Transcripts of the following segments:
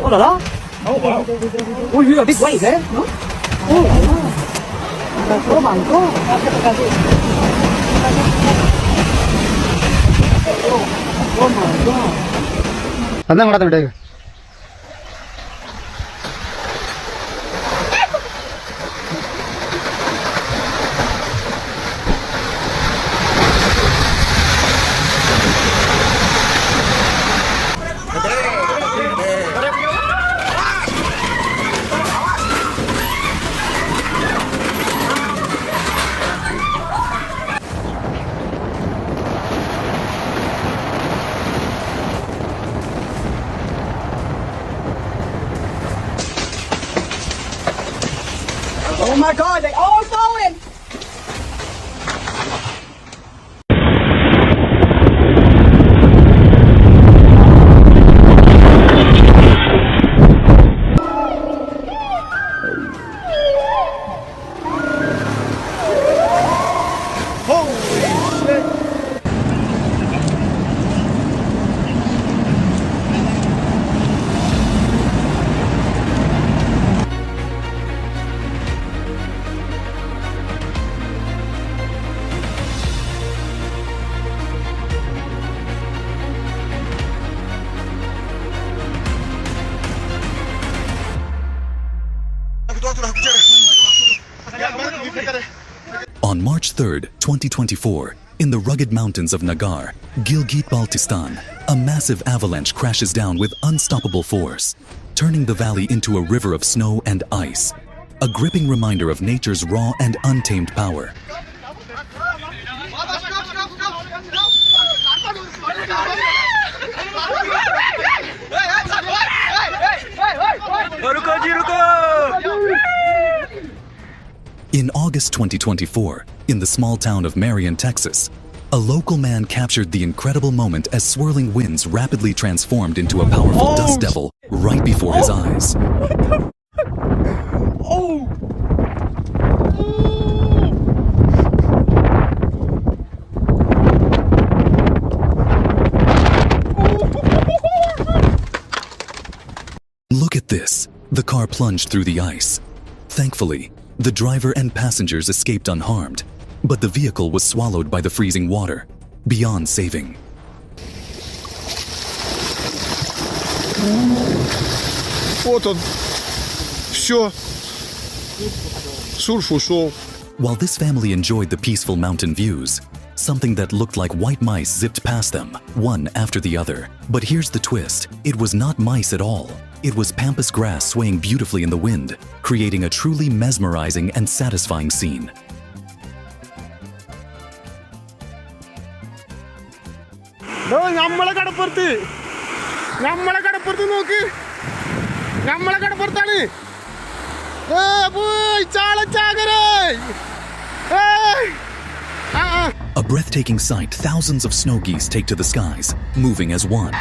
Oh là là. Oh wow. Oh, you a big wave there. No? Oh là là. Oh my god. Oh my god. അന്ന് അങ്ങോട്ട് വിട്ടേക്ക്. Oh my god, they all going! On March 3rd, 2024, in the rugged mountains of Nagar, Gilgit-Baltistan, a massive avalanche crashes down with unstoppable force, turning the valley into a river of snow and ice, a gripping reminder of nature's raw and untamed power. In August 2024, in the small town of Marion, Texas, a local man captured the incredible moment as swirling winds rapidly transformed into a powerful dust devil right before his eyes. Oh! Look at this. The car plunged through the ice. Thankfully, the driver and passengers escaped unharmed, but the vehicle was swallowed by the freezing water, beyond saving. Вот он. Все. Сурф ушел. While this family enjoyed the peaceful mountain views, something that looked like white mice zipped past them, one after the other. But here's the twist. It was not mice at all. It was pampas grass swaying beautifully in the wind, creating a truly mesmerizing and satisfying scene. നമ്മളെ കടപ്പുറത്ത് നോക്ക് നമ്മളെ കടപ്പുറത്താണ് A breathtaking sight thousands of snow geese take to the skies, moving as one.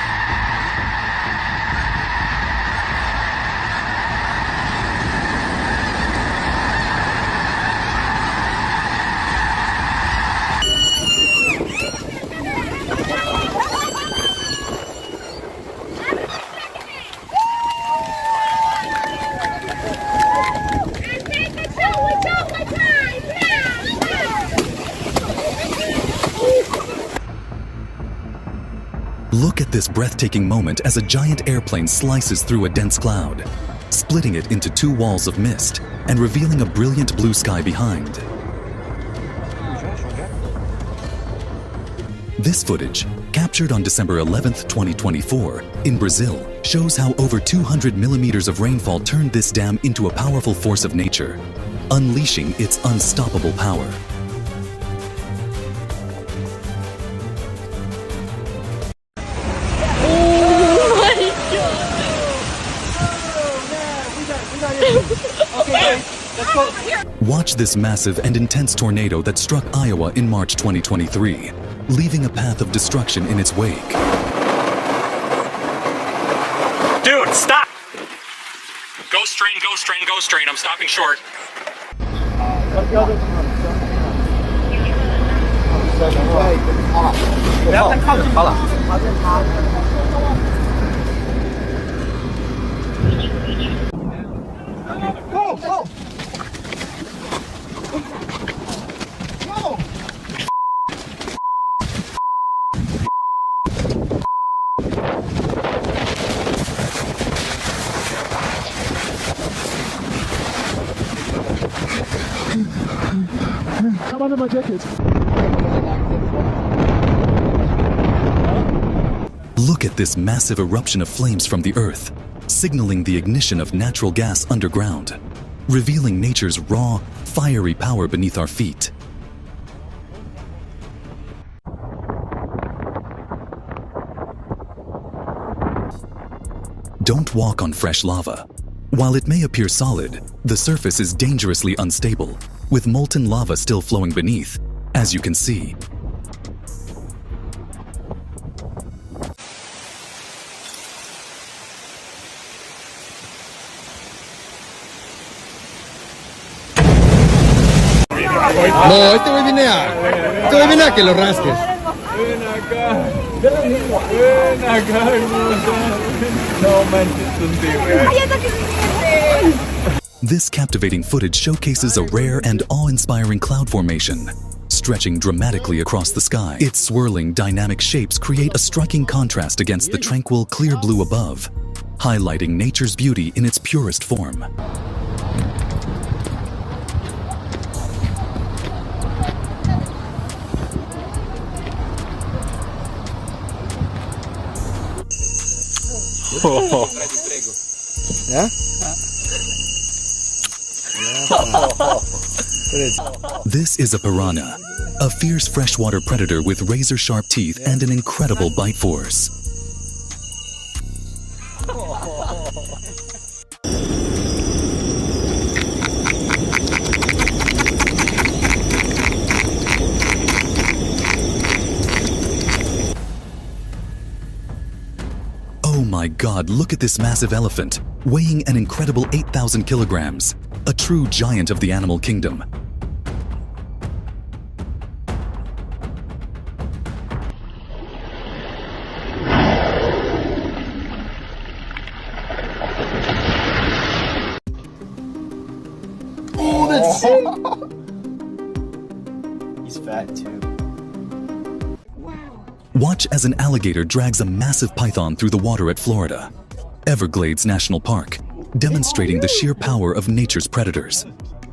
Look at this breathtaking moment as a giant airplane slices through a dense cloud, splitting it into two walls of mist and revealing a brilliant blue sky behind. This footage, captured on December 11th, 2024, in Brazil, shows how over 200 millimeters of rainfall turned this dam into a powerful force of nature, unleashing its unstoppable power. Watch this massive and intense tornado that struck Iowa in March 2023, leaving a path of destruction in its wake. Dude, stop! Go straight, go straight, go straight. I'm stopping short. under my jacket. Look at this massive eruption of flames from the earth, signaling the ignition of natural gas underground, revealing nature's raw, fiery power beneath our feet. Don't walk on fresh lava. While it may appear solid, the surface is dangerously unstable, with molten lava still flowing beneath, as you can see. No, este güey viene a que lo rasques. Ven acá, hermosa. No manches contigo. This captivating footage showcases a rare and awe-inspiring cloud formation, stretching dramatically across the sky. Its swirling, dynamic shapes create a striking contrast against the tranquil, clear blue above, highlighting nature's beauty in its purest form. This is a piranha, a fierce freshwater predator with razor-sharp teeth and an incredible bite force. Oh my God, look at this massive elephant, weighing an incredible 8,000 kilograms, a true giant of the animal kingdom. He's fat too. Watch as an alligator drags a massive python through the water at Florida, Everglades National Park, demonstrating the sheer power of nature's predators.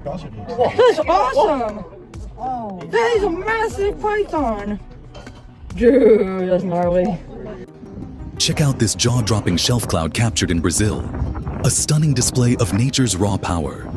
That's awesome! That is a massive python! Dude, that's gnarly. Check out this jaw-dropping shelf cloud captured in Brazil, a stunning display of nature's raw power.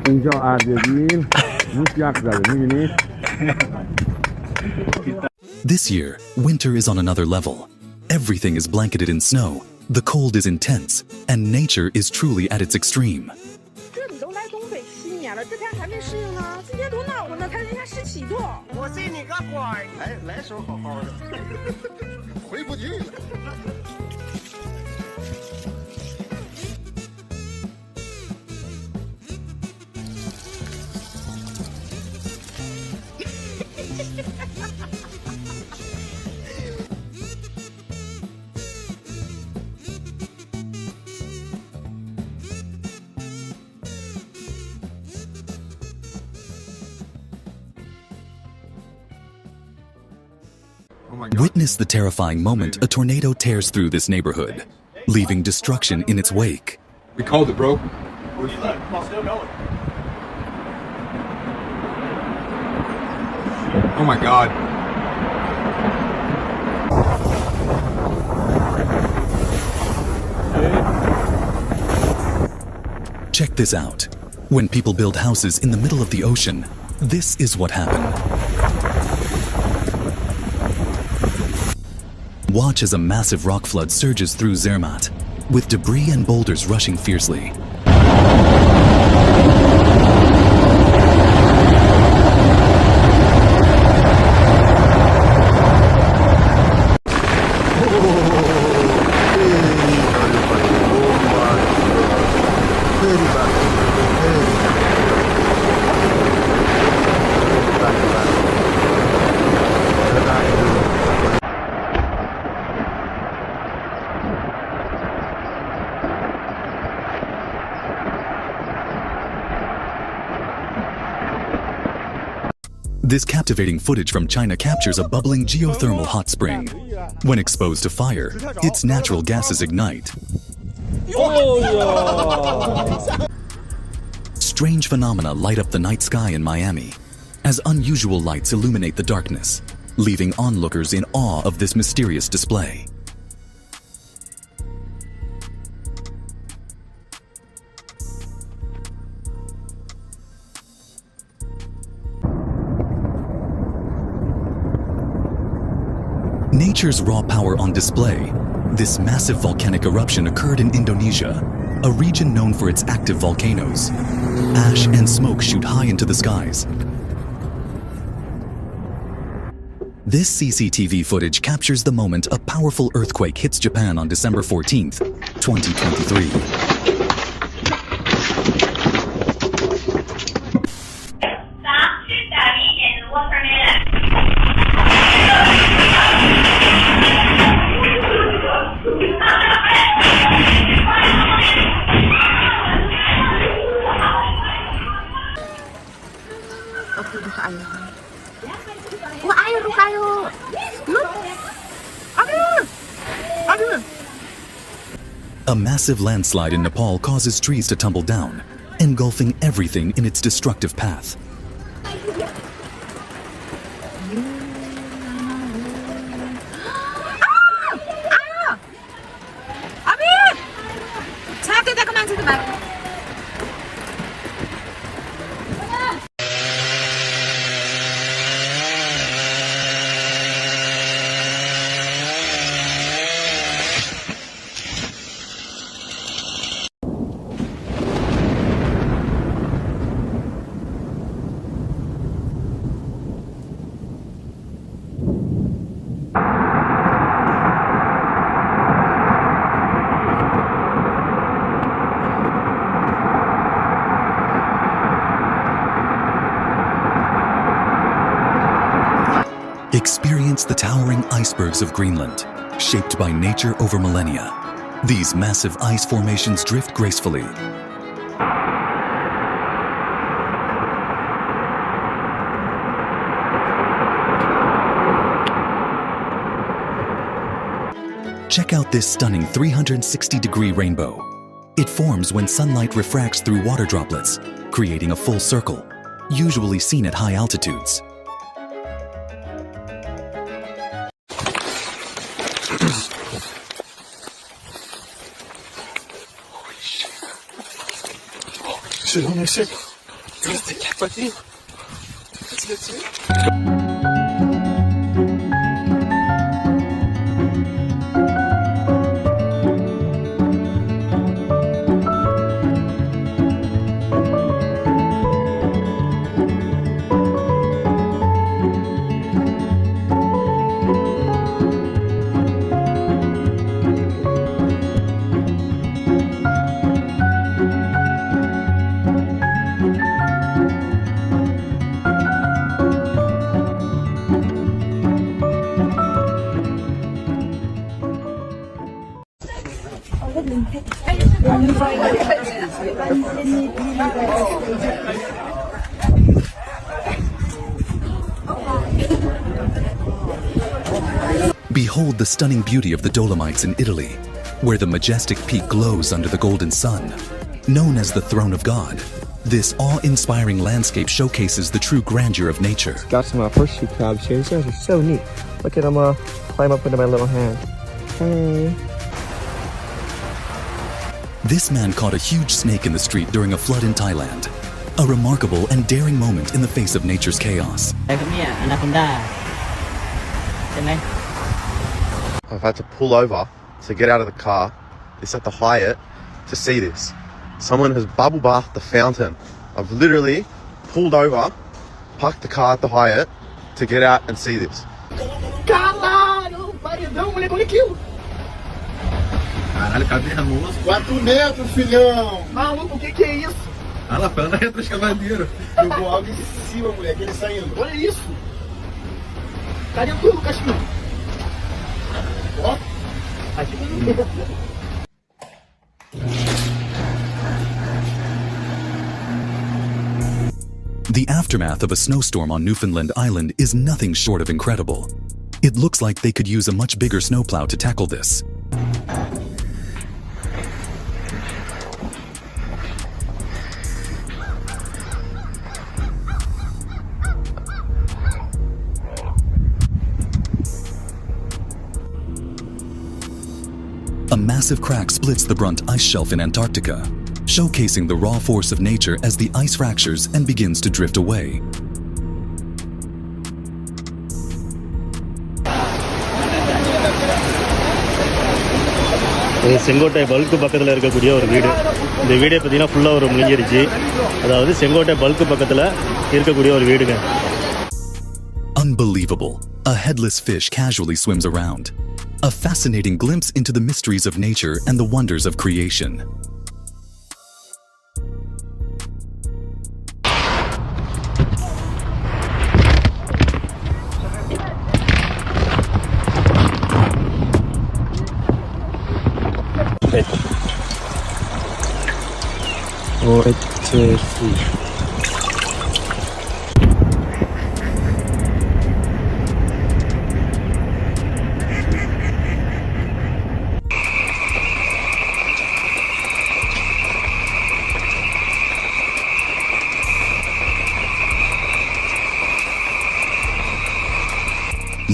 اینجا اردبیل روش یخ زده می‌بینی؟ This year, winter is on another level. Everything is blanketed in snow, the cold is intense, and nature is truly at its extreme. 这你都来东北7年了，这天还没适应呢？今天多暖和呢，看人家湿气多。我信你个鬼！哎，来手好好的，回不去了。Witness the terrifying moment a tornado tears through this neighborhood, leaving destruction in its wake. We called it, bro. Oh my God. Check this out. When people build houses in the middle of the ocean, this is what happened. Watch as a massive rock flood surges through Zermatt, with debris and boulders rushing fiercely. This captivating footage from China captures a bubbling geothermal hot spring. When exposed to fire, its natural gases ignite. Strange phenomena light up the night sky in Miami, as unusual lights illuminate the darkness, leaving onlookers in awe of this mysterious display. Nature's raw power on display, this massive volcanic eruption occurred in Indonesia, a region known for its active volcanoes. Ash and smoke shoot high into the skies. This CCTV footage captures the moment a powerful earthquake hits Japan on December 14th, 2023. A massive landslide in Nepal causes trees to tumble down, engulfing everything in its destructive path. Experience the towering icebergs of Greenland, shaped by nature over millennia. These massive ice formations drift gracefully. Check out this stunning 360-degree rainbow. It forms when sunlight refracts through water droplets, creating a full circle, usually seen at high altitudes. Behold the stunning beauty of the Dolomites in Italy, where the majestic peak glows under the golden sun. Known as the Throne of God, this awe-inspiring landscape showcases the true grandeur of nature. Got some horseshoe crabs here. These guys are so neat. Look at them climb up into my little hand. Hey. This man caught a huge snake in the street during a flood in Thailand. A remarkable and daring moment in the face of nature's chaos. I've had to pull over to get out of the car. It's at the Hyatt to see this. Someone has bubble bathed the fountain. I've literally pulled over, parked the car at the Hyatt to get out and see this. Caralho, paredão, moleque, olha aqui. Caralho, cadê a moça? 4 metros, filhão. Maluco, o que é isso? Ah lá, para na retroescavadeira. Jogou algo em cima, moleque, ele saindo. Olha isso. Cadê tudo, cachorro? Ó, aqui não. The aftermath of a snowstorm on Newfoundland Island is nothing short of incredible. It looks like they could use a much bigger snowplow to tackle this. A massive crack splits the Brunt ice shelf in Antarctica, showcasing the raw force of nature as the ice fractures and begins to drift away. இது Sengottai bulk பக்கத்தில் இருக்கக்கூடிய ஒரு வீடு. இந்த வீடை பார்த்தீங்கன்னா ஃபுல்லாக ஒரு முழுங்கிருச்சு. அதாவது செங்கோட்டை பல்க்கு பக்கத்தில் இருக்கக்கூடிய ஒரு வீடுங்க. Unbelievable. A headless fish casually swims around. A fascinating glimpse into the mysteries of nature and the wonders of creation.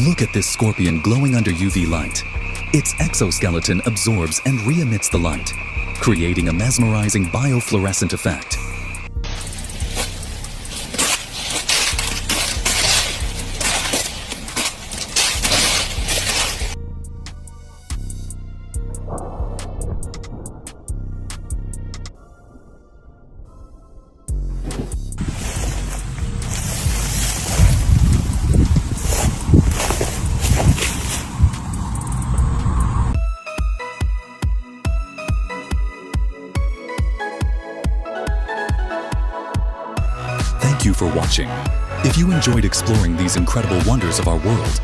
Look at this scorpion glowing under UV light. Its exoskeleton absorbs and re-emits the light, creating a mesmerizing biofluorescent effect. Thank you for watching. If you enjoyed exploring these incredible wonders of our world,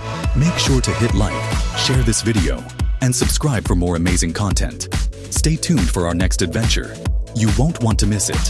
make sure to hit like, share this video, and subscribe for more amazing content. Stay tuned for our next adventure. You won't want to miss it.